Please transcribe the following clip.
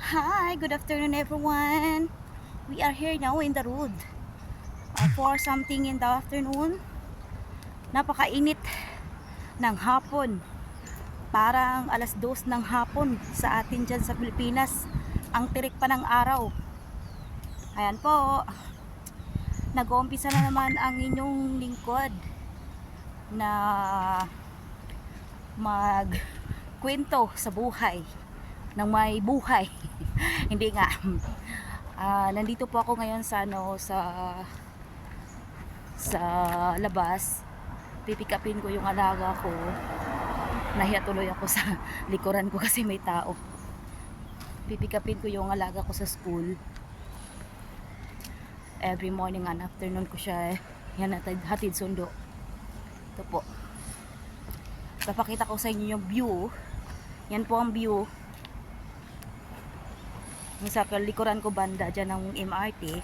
Hi, good afternoon everyone. We are here now in the road. For something in the afternoon. Napakainit ng hapon. Parang alas 2 ng hapon sa atin dyan sa Pilipinas. Ang tirik pa ng araw. Ayan po. Nag-uumpisa na naman ang inyong lingkod na magkwento sa buhay ng may buhay. Hindi nga. Nandito po ako ngayon sa sa labas. Pipick upin ko yung alaga ko. Nahiya tuloy ako sa likuran ko kasi may tao. Pipick upin ko yung alaga ko sa school. Every morning and afternoon ko siya yan hatid sundo. Ito po. Papakita ko sa inyo yung view. Yan po ang view. Yung sa likuran ko banda dyan ng MRT.